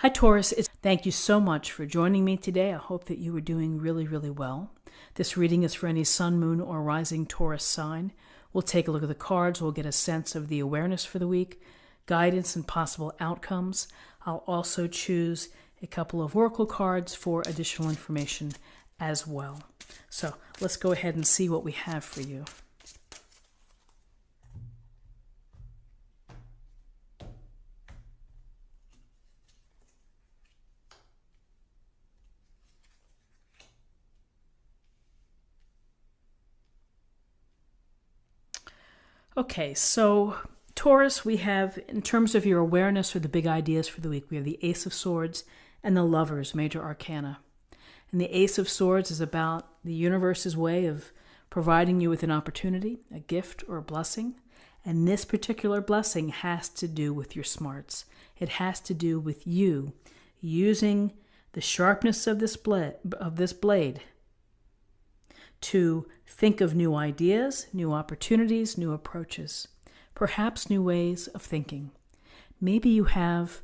Hi, Taurus. Thank you so much for joining me today. I hope that you are doing really, really well. This reading is for any sun, moon, or rising Taurus sign. We'll take a look at the cards. We'll get a sense of the awareness for the week, guidance, and possible outcomes. I'll also choose a couple of oracle cards for additional information as well. So let's go ahead and see what we have for you. Okay, so Taurus, we have, in terms of your awareness or the big ideas for the week, we have the Ace of Swords and the Lovers, major arcana. And the Ace of Swords is about the universe's way of providing you with an opportunity, a gift, or a blessing. And this particular blessing has to do with your smarts. It has to do with you using the sharpness of this blade to think of new ideas, new opportunities, new approaches, perhaps new ways of thinking. Maybe you have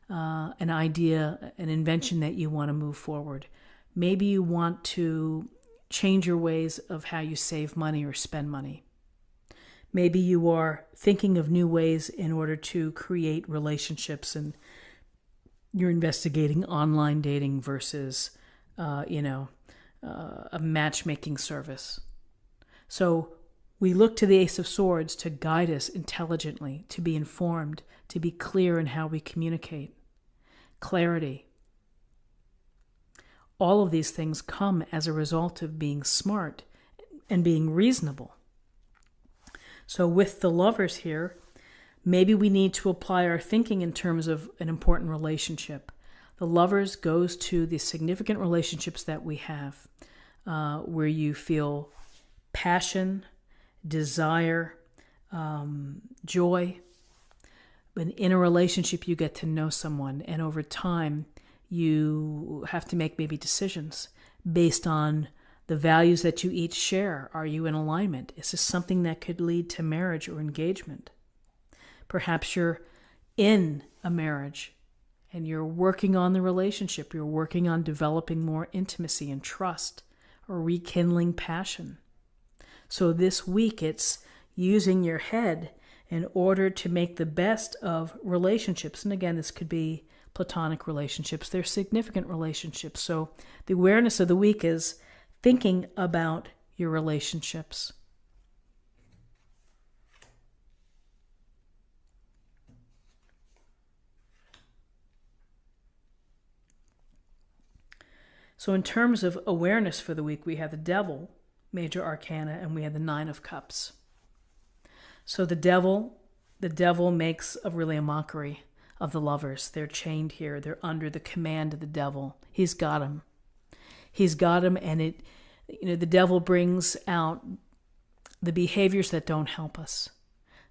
an idea, an invention that you want to move forward. Maybe you want to change your ways of how you save money or spend money. Maybe you are thinking of new ways in order to create relationships, and you're investigating online dating versus, a matchmaking service. So we look to the Ace of Swords to guide us intelligently, to be informed, to be clear in how we communicate. Clarity. All of these things come as a result of being smart and being reasonable. So with the Lovers here, maybe we need to apply our thinking in terms of an important relationship. The Lovers goes to the significant relationships that we have, where you feel passion, desire, joy. But in a relationship, you get to know someone, and over time, you have to make maybe decisions based on the values that you each share. Are you in alignment? Is this something that could lead to marriage or engagement? Perhaps you're in a marriage and you're working on the relationship. You're working on developing more intimacy and trust or rekindling passion. So this week, it's using your head in order to make the best of relationships. And again, this could be platonic relationships. They're significant relationships. So the awareness of the week is thinking about your relationships. So in terms of awareness for the week, we have the Devil, major arcana, and we have the Nine of Cups. So the devil makes really a mockery of the Lovers. They're chained here. They're under the command of the devil. He's got them. He's got them, and the devil brings out the behaviors that don't help us,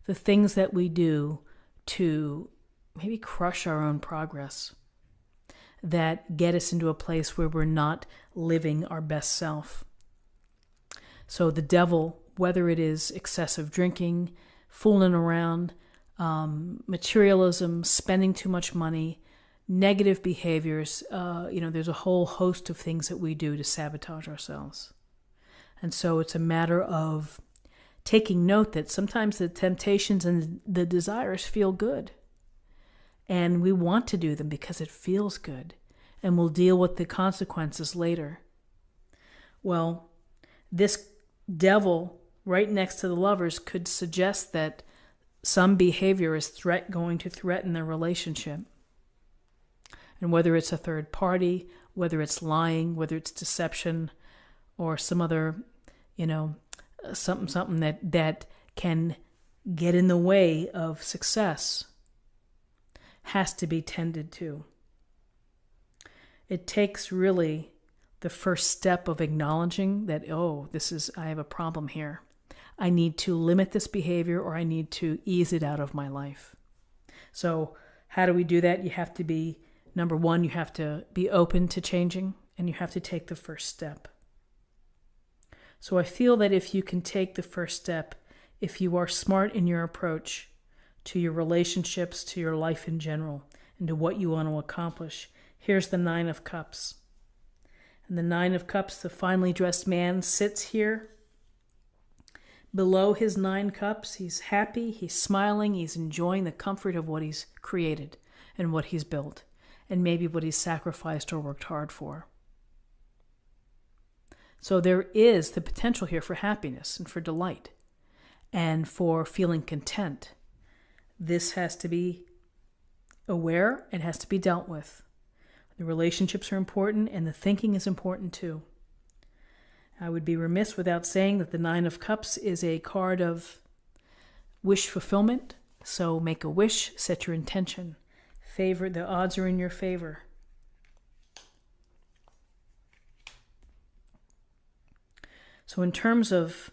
the things that we do to maybe crush our own progress, that get us into a place where we're not living our best self. So the devil, whether it is excessive drinking, fooling around, materialism, spending too much money, negative behaviors, there's a whole host of things that we do to sabotage ourselves. And so it's a matter of taking note that sometimes the temptations and the desires feel good. And we want to do them because it feels good. And we'll deal with the consequences later. Well, this devil right next to the Lovers could suggest that some behavior is going to threaten their relationship. And whether it's a third party, whether it's lying, whether it's deception, or some other, something that can get in the way of success, has to be tended to. It takes really the first step of acknowledging that, I have a problem here. I need to limit this behavior, or I need to ease it out of my life. So how do we do that? You have to be, number one, you have to be open to changing, and you have to take the first step. So I feel that if you can take the first step, if you are smart in your approach to your relationships, to your life in general, and to what you want to accomplish. Here's the Nine of Cups. And the Nine of Cups, the finely dressed man, sits here below his 9 cups. He's happy, he's smiling, he's enjoying the comfort of what he's created and what he's built, and maybe what he's sacrificed or worked hard for. So there is the potential here for happiness and for delight and for feeling content. This has to be aware, it has to be dealt with. The relationships are important, and the thinking is important too. I would be remiss without saying that the Nine of Cups is a card of wish fulfillment. So make a wish, set your intention. The odds are in your favor. So in terms of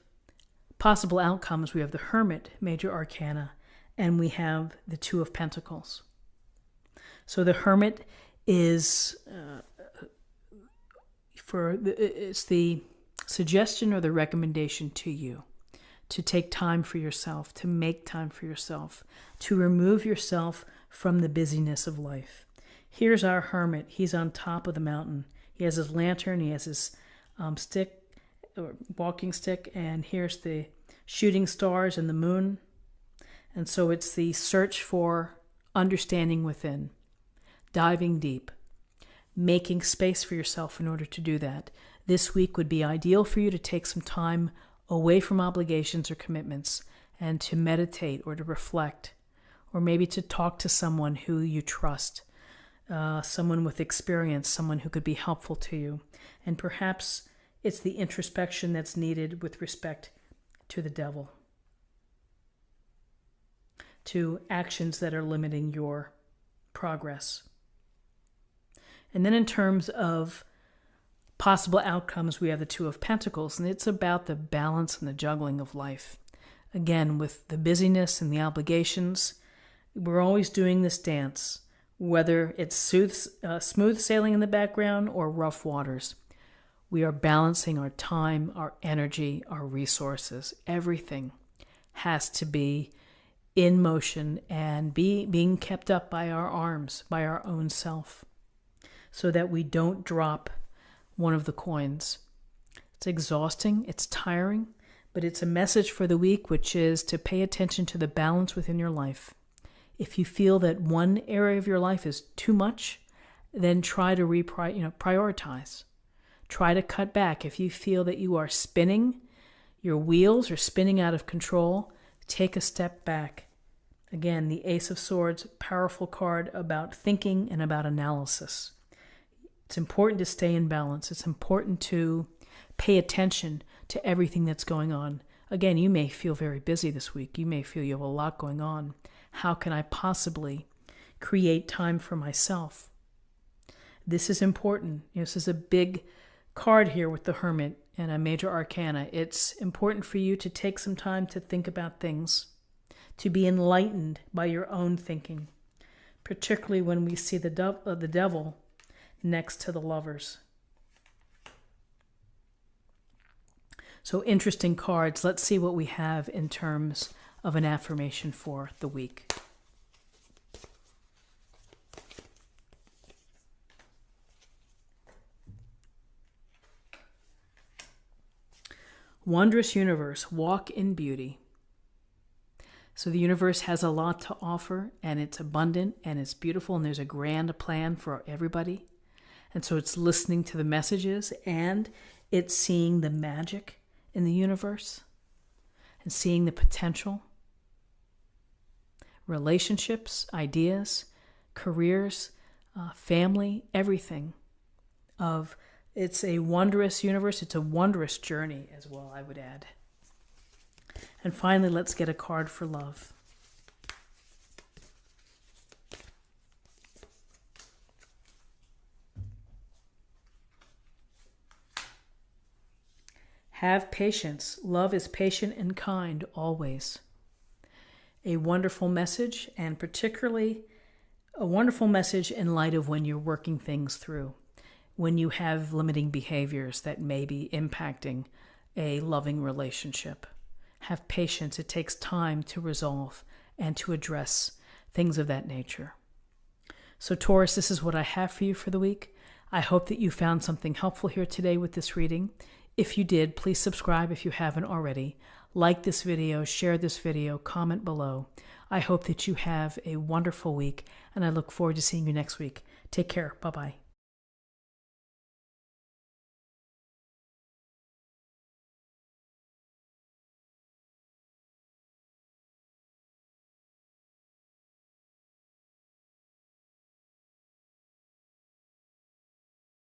possible outcomes, we have the Hermit, major arcana, and we have the Two of Pentacles. So the Hermit is it's the suggestion or the recommendation to you to take time for yourself, to make time for yourself, to remove yourself from the busyness of life. Here's our Hermit. He's on top of the mountain. He has his lantern, he has his stick, or walking stick, and here's the shooting stars and the moon. And so it's the search for understanding within, diving deep, making space for yourself in order to do that. This week would be ideal for you to take some time away from obligations or commitments and to meditate or to reflect, or maybe to talk to someone who you trust, someone with experience, someone who could be helpful to you. And perhaps it's the introspection that's needed with respect to the devil, to actions that are limiting your progress. And then in terms of possible outcomes, we have the Two of Pentacles, and it's about the balance and the juggling of life. Again, with the busyness and the obligations, we're always doing this dance, whether it's smooth sailing in the background or rough waters. We are balancing our time, our energy, our resources. Everything has to be in motion and being kept up by our arms, by our own self, so that we don't drop one of the coins. It's exhausting, it's tiring, but it's a message for the week, which is to pay attention to the balance within your life. If you feel that one area of your life is too much, then try to prioritize. Try to cut back. If you feel that you are spinning, your wheels are spinning out of control, take a step back. Again, the Ace of Swords, powerful card about thinking and about analysis. It's important to stay in balance. It's important to pay attention to everything that's going on. Again, you may feel very busy this week. You may feel you have a lot going on. How can I possibly create time for myself? This is important. This is a big card here with the Hermit and a major arcana. It's important for you to take some time to think about things, to be enlightened by your own thinking, particularly when we see the devil next to the Lovers. So interesting cards. Let's see what we have in terms of an affirmation for the week. Wondrous universe, walk in beauty. So the universe has a lot to offer, and it's abundant, and it's beautiful, and there's a grand plan for everybody. And so it's listening to the messages, and it's seeing the magic in the universe, and seeing the potential. Relationships, ideas, careers, family, everything. It's a wondrous universe. It's a wondrous journey as well, I would add. And finally, let's get a card for love. Have patience. Love is patient and kind always. A wonderful message, and particularly a wonderful message in light of when you're working things through, when you have limiting behaviors that may be impacting a loving relationship. Have patience. It takes time to resolve and to address things of that nature. So Taurus, this is what I have for you for the week. I hope that you found something helpful here today with this reading. If you did, please subscribe if you haven't already. Like this video, share this video, comment below. I hope that you have a wonderful week, and I look forward to seeing you next week. Take care. Bye-bye.